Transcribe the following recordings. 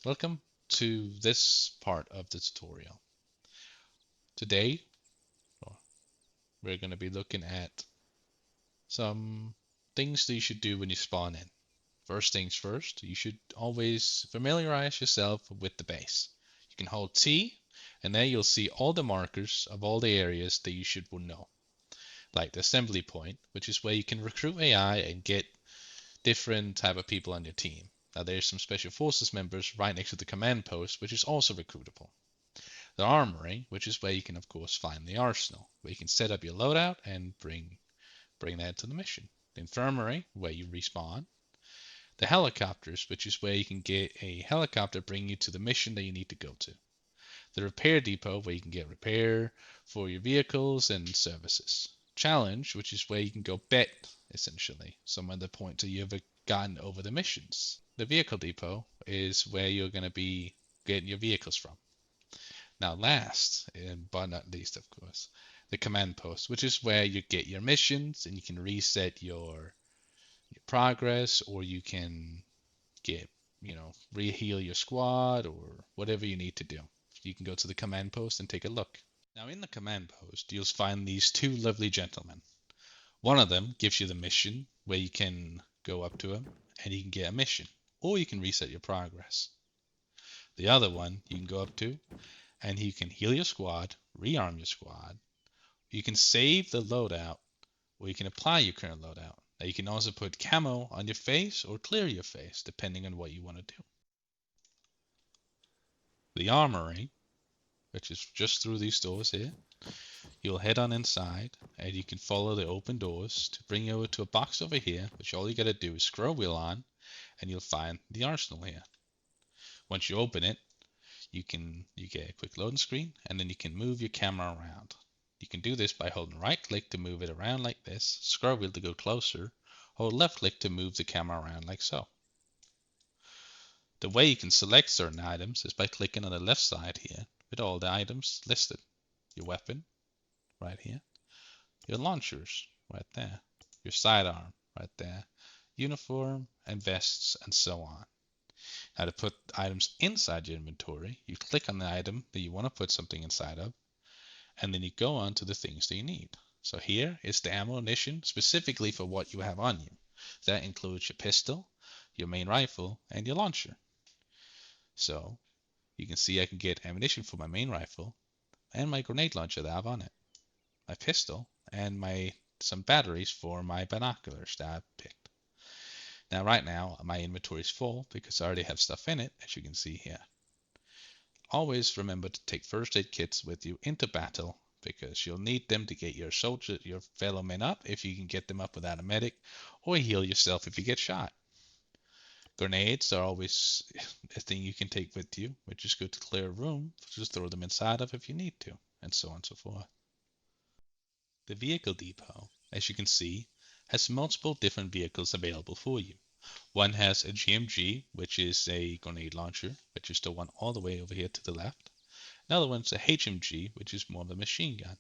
Welcome to this part of the tutorial. Today, we're going to be looking at some things that you should do when you spawn in. First things first, you should always familiarize yourself with the base. You can hold T, and there you'll see all the markers of all the areas that you should know, like the assembly point, which is where you can recruit AI and get different type of people on your team. Now there's some special forces members right next to the command post, which is also recruitable. The armory, which is where you can of course find the arsenal, where you can set up your loadout and bring that to the mission. The infirmary, where you respawn. The helicopters, which is where you can get a helicopter bring you to the mission that you need to go to. The repair depot, where you can get repair for your vehicles and services. Challenge, which is where you can go bet, essentially, some of the points that you've gotten over the missions. The vehicle depot is where you're going to be getting your vehicles from. Now, last, but not least, of course, the command post, which is where you get your missions and you can reset your progress, or you can get, reheal your squad or whatever you need to do. You can go to the command post and take a look. Now, in the command post, you'll find these two lovely gentlemen. One of them gives you the mission where you can go up to him and you can get a mission, or you can reset your progress. The other one you can go up to and you can heal your squad, rearm your squad. You can save the loadout, or you can apply your current loadout. Now you can also put camo on your face or clear your face, depending on what you want to do. The armory, which is just through these doors here, you'll head on inside and you can follow the open doors to bring you over to a box over here, which all you gotta do is scroll wheel on and you'll find the arsenal here. Once you open it, you get a quick loading screen and then you can move your camera around. You can do this by holding right click to move it around like this, scroll wheel to go closer, hold left click to move the camera around like so. The way you can select certain items is by clicking on the left side here with all the items listed. Your weapon right here, your launchers right there, your sidearm right there, uniform and vests and so on. Now to put items inside your inventory, you click on the item that you want to put something inside of, and then you go on to the things that you need. So here is the ammunition specifically for what you have on you. That includes your pistol, your main rifle, and your launcher. So you can see I can get ammunition for my main rifle and my grenade launcher that I have on it, my pistol, and some batteries for my binoculars that I picked. Now right now my inventory is full because I already have stuff in it, as you can see here. Always remember to take first aid kits with you into battle because you'll need them to get your fellow men up if you can get them up without a medic, or heal yourself if you get shot. Grenades are always a thing you can take with you, which is good to clear a room, just throw them inside of if you need to, and so on and so forth. The vehicle depot, as you can see, has multiple different vehicles available for you. One has a GMG, which is a grenade launcher, which is the one all the way over here to the left. Another one's a HMG, which is more of a machine gun.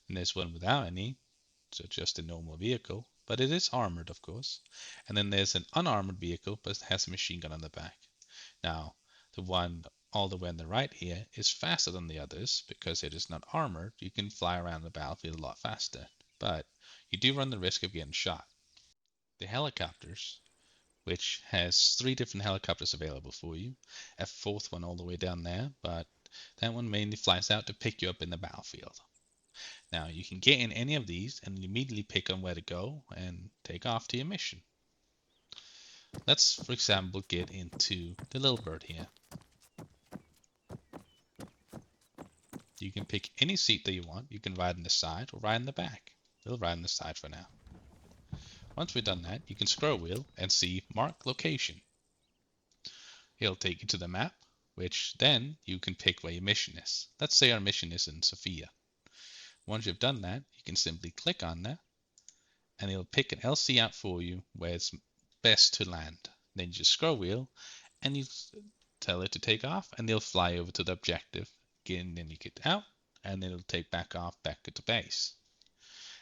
And there's one without any, so just a normal vehicle, but it is armored, of course. And then there's an unarmored vehicle, but it has a machine gun on the back. Now, the one all the way on the right here is faster than the others because it is not armored. You can fly around the battlefield a lot faster, but you do run the risk of getting shot. The helicopters, which has three different helicopters available for you, a fourth one all the way down there, but that one mainly flies out to pick you up in the battlefield. Now you can get in any of these and immediately pick on where to go and take off to your mission. Let's, for example, get into the little bird here. You can pick any seat that you want. You can ride in the side or ride in the back. We'll ride in the side for now. Once we've done that, you can scroll wheel and see Mark Location. It'll take you to the map, which then you can pick where your mission is. Let's say our mission is in Sofia. Once you've done that, you can simply click on that, and it'll pick an LC out for you where it's best to land. Then you just scroll wheel, and you tell it to take off, and they'll fly over to the objective. Again, then you get out, and then it'll take back off back to base.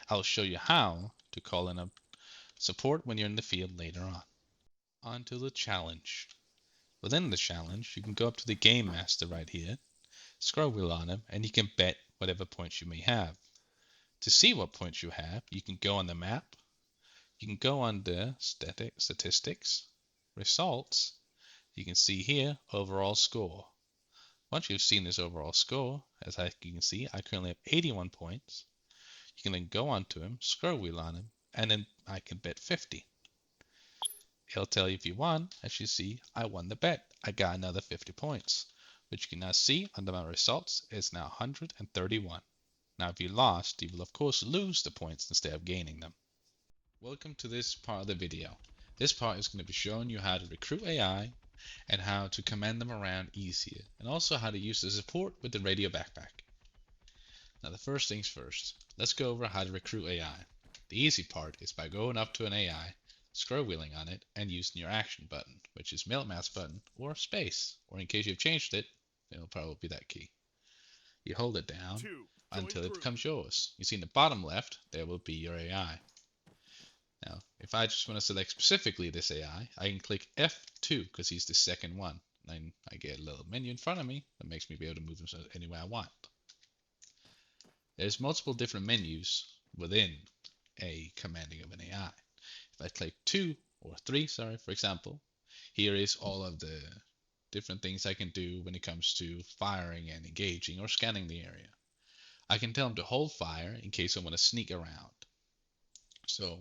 I'll show you how to call in a support when you're in the field later on. On to the challenge. Within the challenge, you can go up to the Game Master right here, scroll wheel on him, and you can bet whatever points you may have. To see what points you have, you can go on the map, you can go under statistics, results, you can see here overall score. Once you've seen this overall score, as you can see, I currently have 81 points. You can then go onto him, scroll wheel on him, and then I can bet 50. It'll tell you if you won. As you see, I won the bet. I got another 50 points, which you can now see under my results is now 131. Now, if you lost, you will of course lose the points instead of gaining them. Welcome to this part of the video. This part is going to be showing you how to recruit AI and how to command them around easier, and also how to use the support with the radio backpack. Now, the first things first, let's go over how to recruit AI. The easy part is by going up to an AI, scroll wheeling on it, and using your action button, which is middle mouse button or space, or in case you've changed it, it'll probably be that key. You hold it down until it becomes yours. You see in the bottom left, there will be your AI. Now, if I just want to select specifically this AI, I can click F2 because he's the second one. And I get a little menu in front of me that makes me be able to move him any way I want. There's multiple different menus within a commanding of an AI. If I click 2 or 3, sorry, for example, here is all of the different things I can do when it comes to firing and engaging or scanning the area. I can tell him to hold fire in case I want to sneak around. So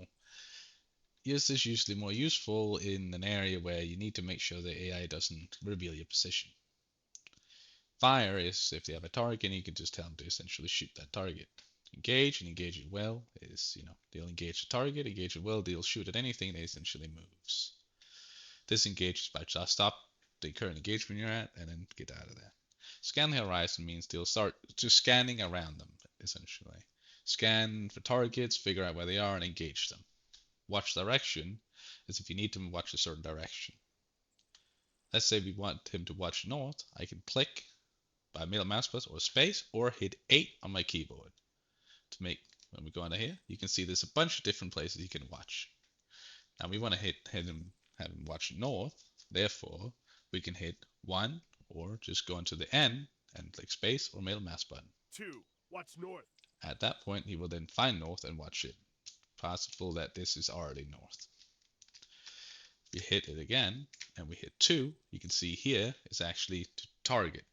this is usually more useful in an area where you need to make sure the AI doesn't reveal your position. Fire is if they have a target, you can just tell them to essentially shoot that target. Engage and engage it well is, they'll engage the target, engage it well, they'll shoot at anything that essentially moves. Disengage is by just stop the current engagement you're at and then get out of there. Scan the horizon means they'll start just scanning around them, essentially. Scan for targets, figure out where they are, and engage them. Watch direction is if you need to watch a certain direction. Let's say we want him to watch north. I can click by middle mouse button or space or hit 8 on my keyboard to make, when we go under here, you can see there's a bunch of different places you can watch. Now we want to have him watch north, therefore we can hit 1 or just go into the N and click space or middle mouse button. 2, watch north. At that point he will then find north and watch it. Possible that this is already north. We hit it again and we hit 2, you can see here is actually to target.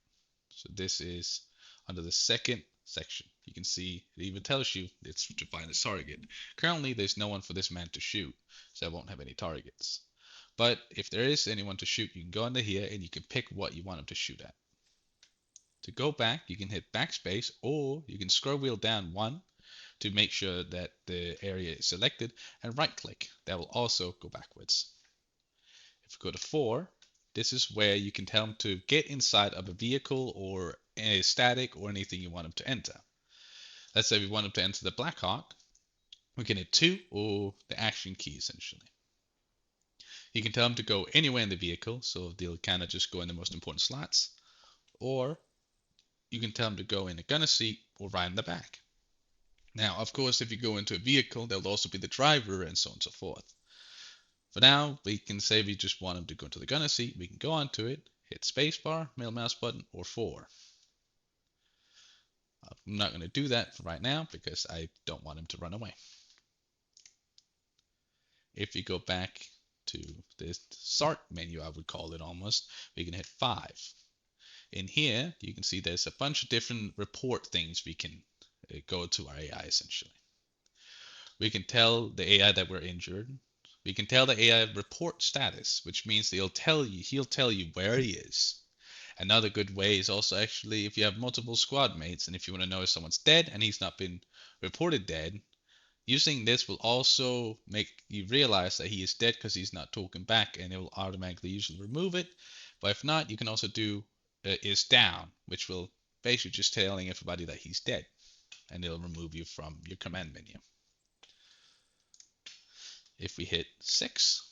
So this is under the second section. You can see it even tells you it's to find a target. Currently there's no one for this man to shoot, so I won't have any targets. But if there is anyone to shoot, you can go under here and you can pick what you want him to shoot at. To go back, you can hit backspace or you can scroll wheel down 1 to make sure that the area is selected and right click. That will also go backwards. If we go to 4, this is where you can tell them to get inside of a vehicle or a static or anything you want them to enter. Let's say we want them to enter the Blackhawk. We can hit 2 or the action key essentially. You can tell them to go anywhere in the vehicle, so they'll kind of just go in the most important slots. Or you can tell them to go in the gunner seat or right in the back. Now, of course, if you go into a vehicle, there'll also be the driver and so on and so forth. For now, we can say we just want him to go into the gunner seat. We can go onto it, hit spacebar, middle mouse button, or 4. I'm not going to do that for right now because I don't want him to run away. If you go back to the start menu, I would call it almost, we can hit 5. In here, you can see there's a bunch of different report things we can go to our AI essentially. We can tell the AI that we're injured. We can tell the AI report status, which means he'll tell you where he is. Another good way is also actually if you have multiple squad mates and if you want to know if someone's dead and he's not been reported dead, using this will also make you realize that he is dead because he's not talking back and it will automatically usually remove it. But if not, you can also do is down, which will basically just telling everybody that he's dead and it'll remove you from your command menu. If we hit 6,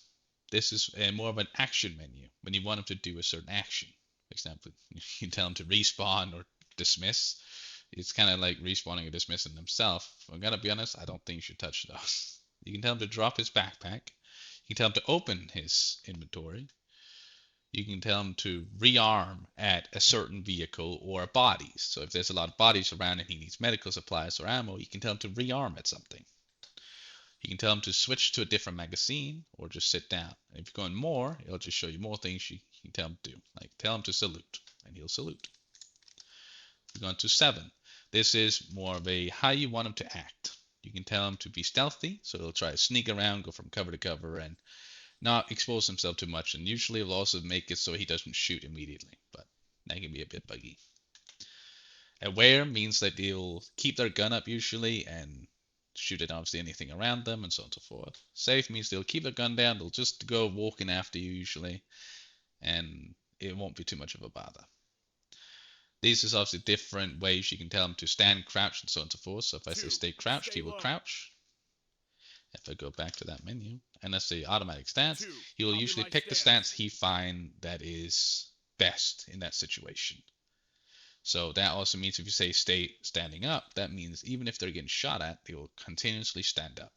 this is more of an action menu when you want them to do a certain action. For example, you can tell them to respawn or dismiss. It's kind of like respawning or dismissing themselves. I'm gonna be honest, I don't think you should touch those. You can tell him to drop his backpack. You can tell him to open his inventory. you can tell him to rearm at a certain vehicle or bodies. So if there's a lot of bodies around and he needs medical supplies or ammo, you can tell him to rearm at something. You can tell him to switch to a different magazine or just sit down. And if you're going more, it'll just show you more things you can tell him to do. Like tell him to salute, and he'll salute. We're going to 7. This is more of a how you want him to act. You can tell him to be stealthy, so he'll try to sneak around, go from cover to cover, and not expose himself too much. And usually it'll also make it so he doesn't shoot immediately, but that can be a bit buggy. Aware means that they'll keep their gun up usually and shoot at obviously anything around them and so on and so forth. Safe means they'll keep their gun down, they'll just go walking after you usually, and it won't be too much of a bother. These is obviously different ways you can tell them to stand, crouch, and so on and so forth. So if I say stay crouched, he will crouch. If I go back to that menu and let's say automatic stance, he will usually pick the stance he finds that is best in that situation. So that also means if you say stay standing up, that means even if they're getting shot at, they will continuously stand up.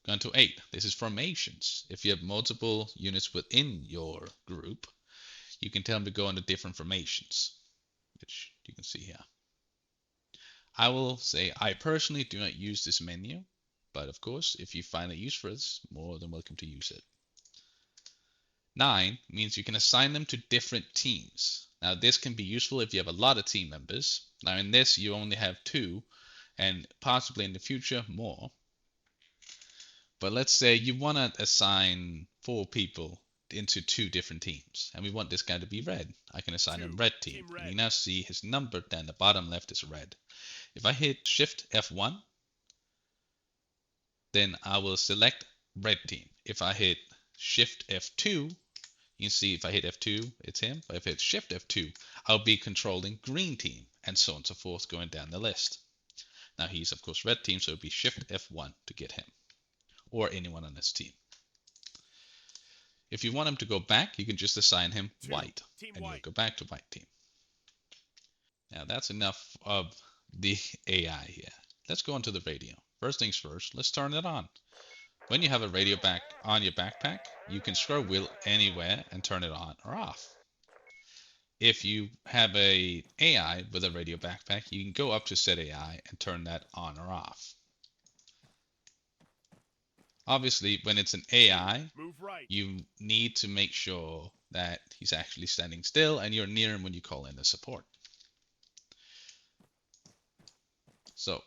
Going to 8. This is formations. If you have multiple units within your group, you can tell them to go into different formations, which you can see here. I will say I personally do not use this menu, but of course, if you find a use for this, more than welcome to use it. 9 means you can assign them to different teams. Now this can be useful if you have a lot of team members. Now in this you only have 2 and possibly in the future more. But let's say you want to assign 4 people into 2 different teams and we want this guy to be red. I can assign him red team. And you now see his number down the bottom left is red. If I hit Shift F1, then I will select red team. If I hit Shift F2, you can see if I hit F2, it's him. But if I hit Shift F2, I'll be controlling green team, and so on and so forth going down the list. Now he's of course red team, so it'll be Shift F1 to get him, or anyone on his team. If you want him to go back, you can just assign him white, and he'll go back to white team. Now that's enough of the AI here. Let's go into the radio. First things first, let's turn it on. When you have a radio back on your backpack, you can scroll wheel anywhere and turn it on or off. If you have a AI with a radio backpack, you can go up to set AI and turn that on or off. Obviously, when it's an AI, you need to make sure that he's actually standing still and you're near him when you call in the support. So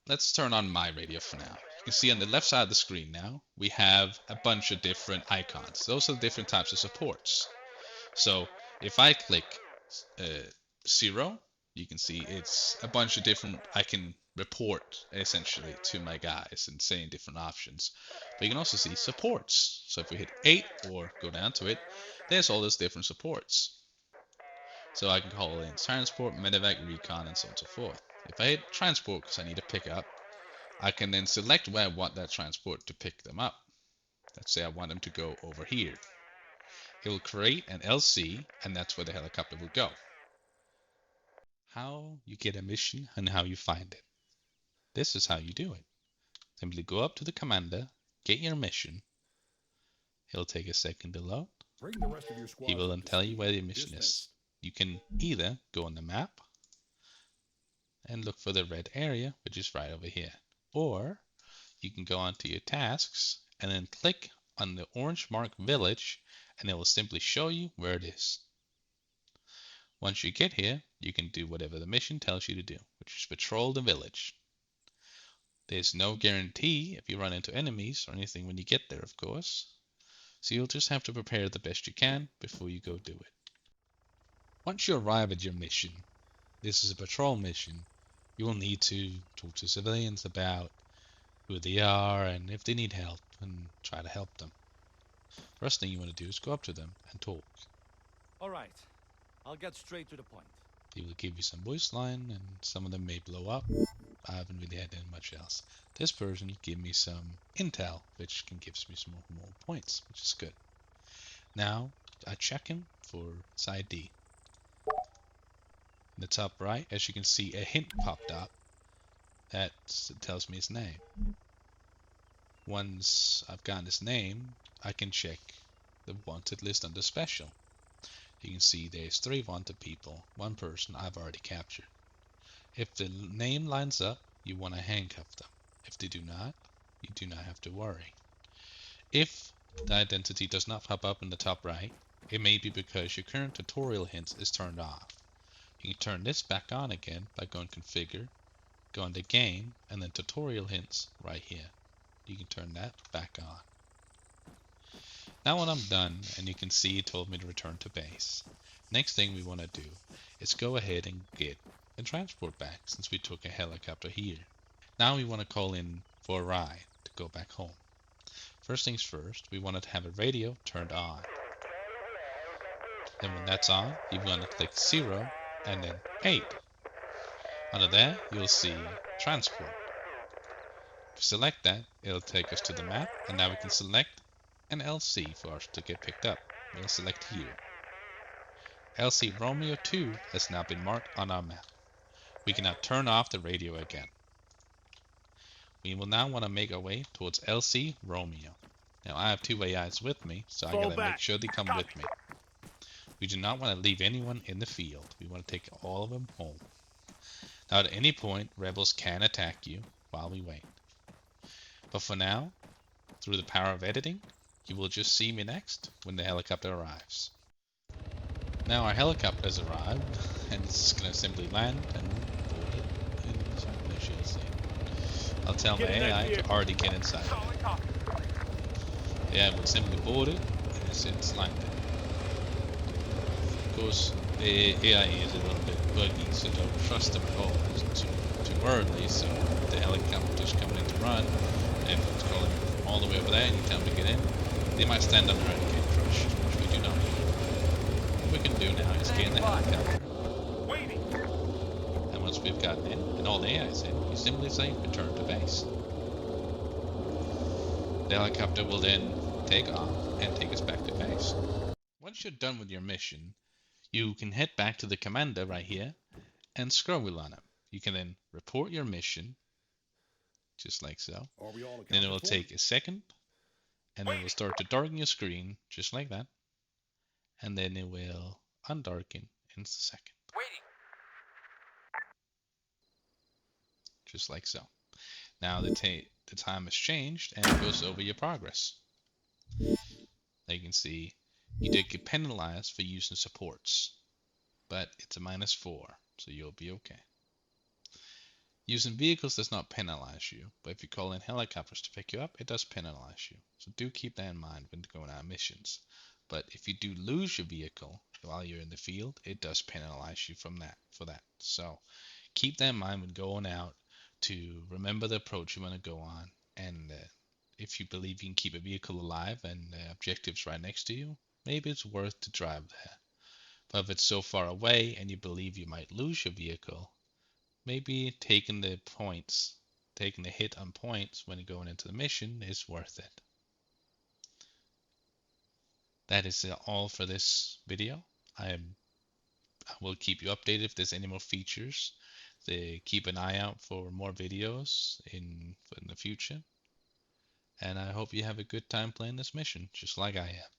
let's turn on my radio for now. You can see on the left side of the screen now, we have a bunch of different icons. Those are the different types of supports. So if I click 0, you can see it's a bunch of different, I can report essentially to my guys and saying different options. But you can also see supports. So if we hit 8 or go down to it, there's all those different supports. So I can call in transport, medevac, recon, and so on and so forth. If I hit transport because I need to pick up, I can then select where I want that transport to pick them up. Let's say I want them to go over here. It will create an LC, and that's where the helicopter will go. How you get a mission and how you find it. This is how you do it. Simply go up to the commander, get your mission. He'll take a second to load. Bring the rest of your squad He will up then to tell you speed. where the mission is. You can either go on the map and look for the red area, which is right over here. Or you can go onto your tasks and then click on the orange mark village and it will simply show you where it is. Once you get here, you can do whatever the mission tells you to do, which is patrol the village. There's no guarantee if you run into enemies or anything when you get there, of course. So you'll just have to prepare the best you can before you go do it. Once you arrive at your mission, this is a patrol mission, you will need to talk to civilians about who they are and if they need help and try to help them. First thing you want to do is go up to them and talk. Alright, I'll get straight to the point. They will give you some voice line and some of them may blow up. I haven't really had any much else. This person gave me some intel, which can give me some more points, which is good. Now, I check him for his ID. In the top right, as you can see, a hint popped up that tells me his name. Once I've gotten his name, I can check the wanted list under special. You can see there's 3 wanted people, 1 person I've already captured. If the name lines up, you want to handcuff them. If they do not, you do not have to worry. If the identity does not pop up in the top right, it may be because your current tutorial hints is turned off. You can turn this back on again by going configure, go into game, and then tutorial hints right here. You can turn that back on. Now when I'm done, and you can see it told me to return to base, next thing we want to do is go ahead and get a transport back since we took a helicopter here. Now we want to call in for a ride to go back home. First things first, we want to have a radio turned on. Then when that's on, you want to click 0 and then 8. Under there, you'll see transport. If you select that, it'll take us to the map, and now we can select an LC for us to get picked up. We'll select here. LC Romeo 2 has now been marked on our map. We can now turn off the radio again. We will now want to make our way towards LC Romeo. Now I have 2 AIs with me, so I gotta make sure they come with me. We do not want to leave anyone in the field. We want to take all of them home. Now at any point, rebels can attack you while we wait. But for now, through the power of editing, you will just see me next when the helicopter arrives. Now our helicopter has arrived, and it's going to simply land and board it. I'll tell my AI to already get inside of it. The AI will simply board it, and it's landed. Of course, the AI is a little bit buggy, so don't trust them at all. It's too early, so the helicopter's coming in to run, and if it's calling from all the way over there and you tell them to get in, they might stand under it and get crushed, which we do not want. What we can do now is get in the helicopter, and once we've gotten in, and all the AI is in, you simply say return to base. The helicopter will then take off and take us back to base. Once you're done with your mission, you can head back to the commander right here and scroll wheel on him. You can then report your mission, just like so. Then it will take a second, and then it will start to darken your screen, just like that. And then it will undarken in a second. Just like so. Now the time has changed, and it goes over your progress. Now you can see you did get penalized for using supports, but it's a -4, so you'll be okay. Using vehicles does not penalize you, but if you call in helicopters to pick you up, it does penalize you. So do keep that in mind when going on missions. But if you do lose your vehicle while you're in the field, it does penalize you for that. So keep that in mind when going out, to remember the approach you want to go on. And if you believe you can keep a vehicle alive and the objective's right next to you, maybe it's worth to drive there. But if it's so far away and you believe you might lose your vehicle, maybe taking the hit on points when going into the mission is worth it. That is all for this video. I will keep you updated if there's any more features. Keep an eye out for more videos in the future. And I hope you have a good time playing this mission, just like I am.